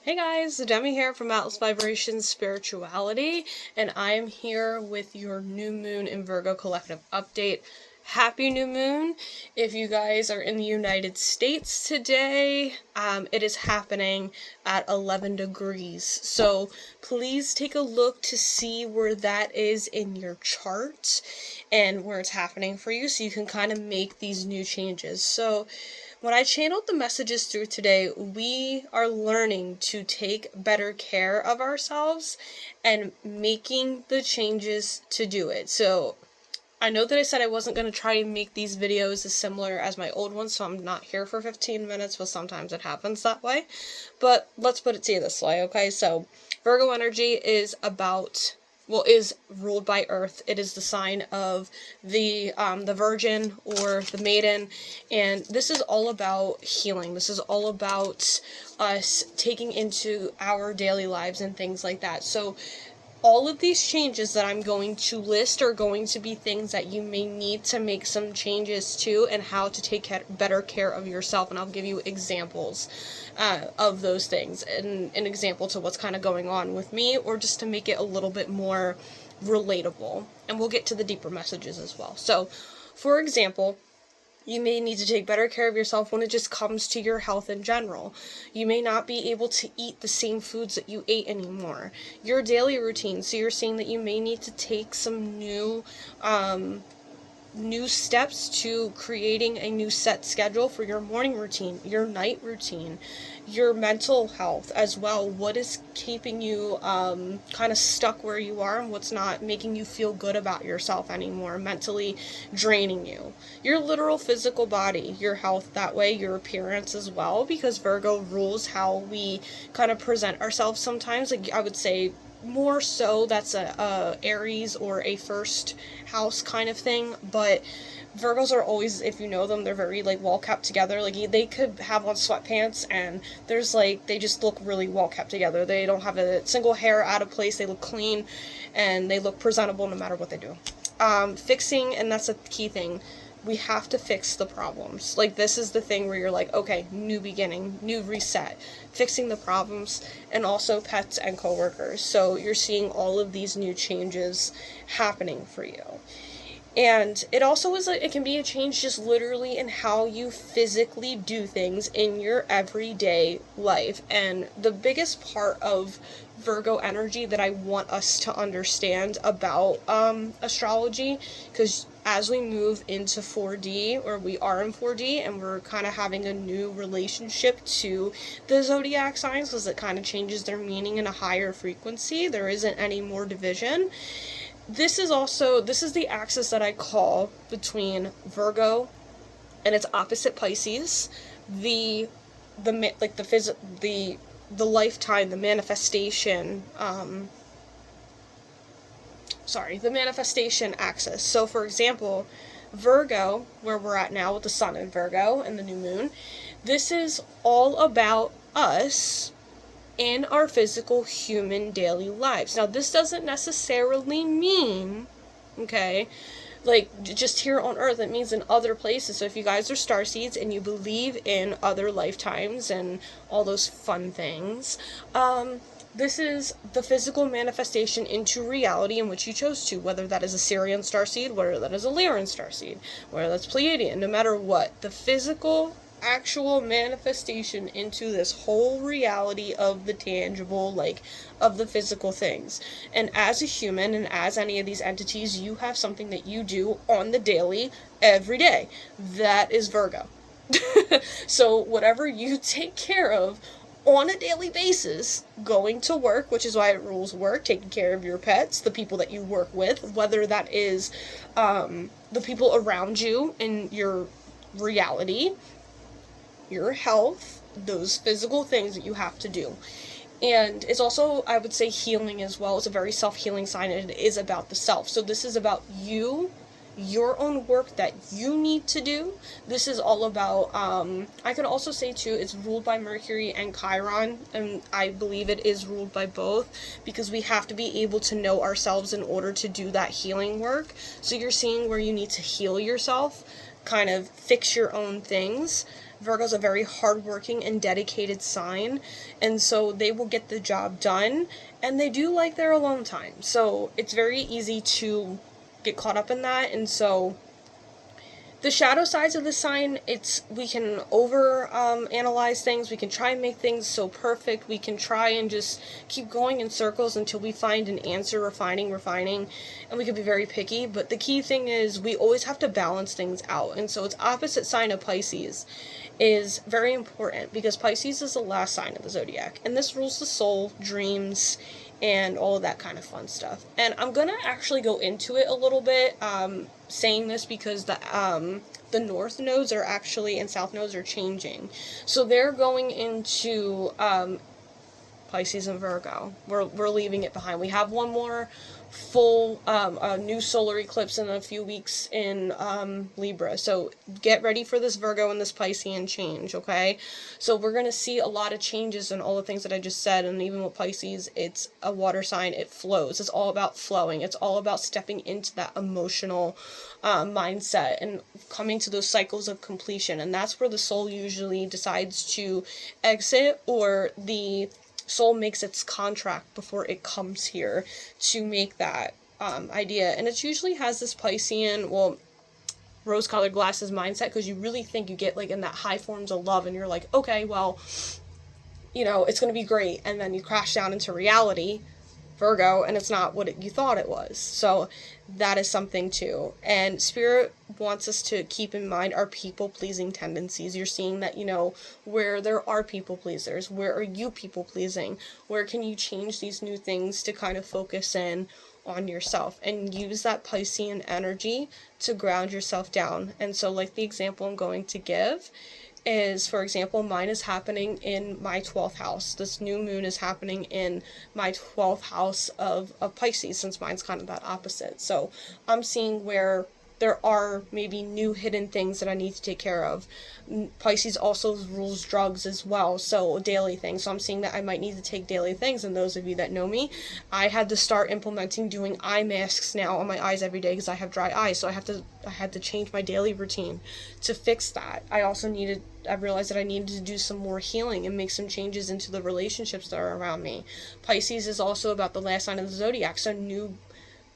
Hey guys, Demi here from Atlas Vibrations Spirituality, and I am here with your new moon in Virgo collective update. Happy new moon. If you guys are in the United States today, it is happening at 11 degrees. So please take a look to see where that is in your chart and where it's happening for you so you can kind of make these new changes. So when I channeled the messages through today, we are learning to take better care of ourselves and making the changes to do it. So I know that I said I wasn't going to try and make these videos as similar as my old ones, so I'm not here for 15 minutes, but sometimes it happens that way. But let's put it to you this way, okay? So Virgo energy is is ruled by Earth. It is the sign of the Virgin or the Maiden, and this is all about healing. This is all about us taking into our daily lives and things like that. So all of these changes that I'm going to list are going to be things that you may need to make some changes to and how to take better care of yourself. And I'll give you examples of those things and an example to what's kind of going on with me, or just to make it a little bit more relatable. And we'll get to the deeper messages as well. So, for example, you may need to take better care of yourself when it just comes to your health in general. You may not be able to eat the same foods that you ate anymore. Your daily routine, so you're saying that you may need to take some new steps to creating a new set schedule for your morning routine, your night routine, your mental health as well. What is keeping you kind of stuck where you are, and what's not making you feel good about yourself anymore, mentally draining you. Your literal physical body, your health that way, your appearance as well, because Virgo rules how we kind of present ourselves sometimes. Like, I would say more so that's a Aries or a first house kind of thing, but Virgos are always, if you know them, they're very like well kept together. Like, they could have on sweatpants and there's like, they just look really well kept together. They don't have a single hair out of place. They look clean and they look presentable no matter what they do. Fixing, and that's a key thing, we have to fix the problems. Like, this is the thing where you're like, okay, new beginning, new reset, fixing the problems, and also pets and coworkers. So you're seeing all of these new changes happening for you. And it also is it can be a change just literally in how you physically do things in your everyday life. And the biggest part of Virgo energy that I want us to understand about astrology, because as we move into 4D, or we are in 4D, and we're kind of having a new relationship to the zodiac signs, because it kind of changes their meaning in a higher frequency. There isn't any more division. This is the axis that I call between Virgo and its opposite Pisces, the lifetime, the manifestation, the manifestation axis. So, for example, Virgo, where we're at now with the sun in Virgo and the new moon, this is all about us in our physical human daily lives. Now, this doesn't necessarily mean, okay, like just here on Earth. It means in other places. So if you guys are starseeds and you believe in other lifetimes and all those fun things, this is the physical manifestation into reality in which you chose to, whether that is a Syrian starseed, whether that is a Lyran starseed, whether that's Pleiadian, no matter what. The physical actual manifestation into this whole reality of the tangible, like, of the physical things. And as a human, and as any of these entities, you have something that you do on the daily, every day. That is Virgo. So whatever you take care of on a daily basis, going to work, which is why it rules work, taking care of your pets, the people that you work with, whether that is the people around you in your reality, your health, those physical things that you have to do. And it's also, I would say, healing as well. It's a very self-healing sign, and it is about the self. So this is about you, your own work that you need to do. This is all about, I could also say too, it's ruled by Mercury and Chiron, and I believe it is ruled by both, because we have to be able to know ourselves in order to do that healing work. So you're seeing where you need to heal yourself, kind of fix your own things. Virgo's a very hardworking and dedicated sign, and so they will get the job done, and they do like their alone time. So it's very easy to get caught up in that, and so the shadow sides of the sign, we can over analyze things, we can try and make things so perfect, we can try and just keep going in circles until we find an answer, refining, and we can be very picky, but the key thing is we always have to balance things out. And so its opposite sign of Pisces is very important, because Pisces is the last sign of the zodiac, and this rules the soul, dreams, and all of that kind of fun stuff. And I'm gonna actually go into it a little bit, saying this because the north nodes are actually, and south nodes are changing. So they're going into Pisces and Virgo. We're leaving it behind. We have one more full new solar eclipse in a few weeks in Libra. So get ready for this Virgo and this Piscean change, okay? So we're going to see a lot of changes in all the things that I just said, and even with Pisces, it's a water sign, it flows. It's all about flowing. It's all about stepping into that emotional mindset and coming to those cycles of completion, and that's where the soul usually decides to exit, or the soul makes its contract before it comes here to make that idea. And it usually has this Piscean, well, rose-colored glasses mindset, because you really think you get like in that high forms of love, and you're like, okay, well, you know, it's going to be great, and then you crash down into reality, Virgo, and it's not what you thought it was. So that is something too. And Spirit wants us to keep in mind our people-pleasing tendencies. You're seeing that, you know, where there are people-pleasers, where are you people-pleasing? Where can you change these new things to kind of focus in on yourself and use that Piscean energy to ground yourself down? And so, like the example I'm going to give is, for example, mine is happening in my 12th house. This new moon is happening in my 12th house of Pisces, since mine's kind of that opposite. So I'm seeing where there are maybe new hidden things that I need to take care of. Pisces also rules drugs as well, so daily things. So I'm seeing that I might need to take daily things, and those of you that know me, I had to start implementing doing eye masks now on my eyes every day because I have dry eyes, so I had to change my daily routine to fix that. I realized that I needed to do some more healing and make some changes into the relationships that are around me. Pisces is also about the last sign of the zodiac, so new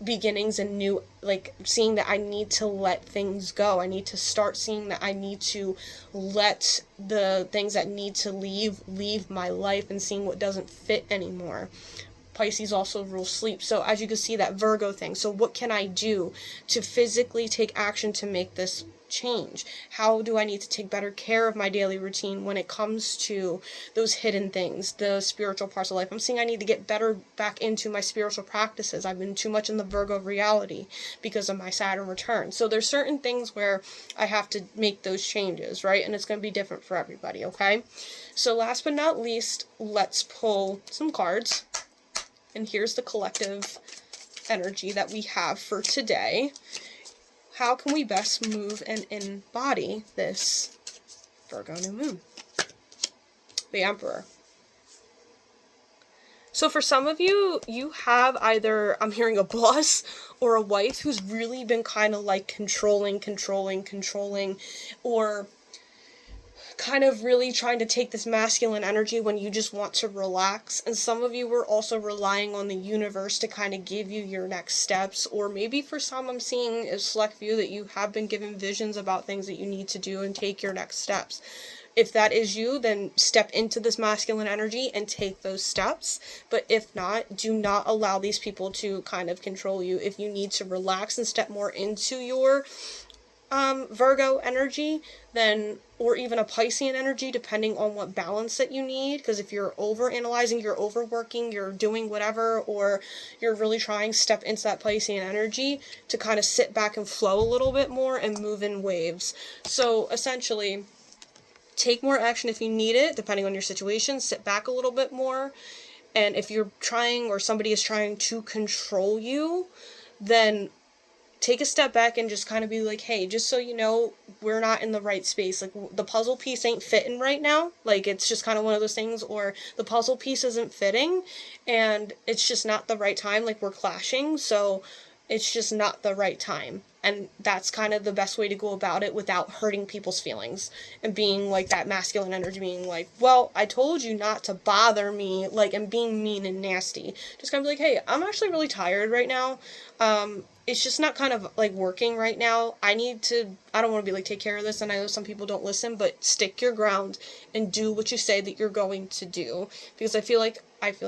beginnings and new, like, seeing that I need to let things go. I need to start seeing that I need to let the things that need to leave my life, and seeing what doesn't fit anymore. Pisces also rules sleep. So as you can see, that Virgo thing. So what can I do to physically take action to make this change? How do I need to take better care of my daily routine when it comes to those hidden things, the spiritual parts of life? I'm seeing I need to get better back into my spiritual practices. I've been too much in the Virgo reality because of my Saturn return. So there's certain things where I have to make those changes, right? And it's going to be different for everybody, okay? So last but not least, let's pull some cards. And here's the collective energy that we have for today. How can we best move and embody this Virgo new moon? The Emperor. So for some of you, you have either, I'm hearing a boss or a wife who's really been kind of like controlling, or kind of really trying to take this masculine energy when you just want to relax. And some of you were also relying on the universe to kind of give you your next steps, or maybe for some, I'm seeing a select few that you have been given visions about things that you need to do and take your next steps. If that is you, then step into this masculine energy and take those steps. But if not, do not allow these people to kind of control you. If you need to relax and step more into your Virgo energy, then, or even a Piscean energy, depending on what balance that you need. Because if you're over analyzing, you're overworking, you're doing whatever, or you're really trying to step into that Piscean energy to kind of sit back and flow a little bit more and move in waves. So essentially, take more action if you need it, depending on your situation. Sit back a little bit more. And if you're trying, or somebody is trying to control you, then take a step back and just kind of be like, hey, just so you know, we're not in the right space. Like, the puzzle piece ain't fitting right now. Like, it's just kind of one of those things, or the puzzle piece isn't fitting, and it's just not the right time. Like, we're clashing, so it's just not the right time. And that's kind of the best way to go about it without hurting people's feelings and being like that masculine energy, being like, well, I told you not to bother me, like, and being mean and nasty. Just kind of like, hey, I'm actually really tired right now. It's just not kind of like working right now. I don't want to be like, take care of this. And I know some people don't listen, but stick your ground and do what you say that you're going to do. Because I feel like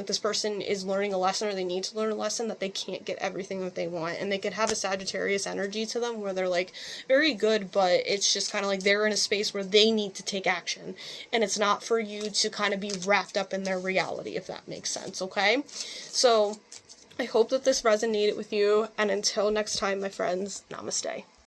this person is learning a lesson, or they need to learn a lesson, that they can't get everything that they want. And they could have a Sagittarius energy to them where they're like very good, but it's just kind of like they're in a space where they need to take action. And it's not for you to kind of be wrapped up in their reality, if that makes sense, okay? So I hope that this resonated with you, and until next time, my friends, namaste.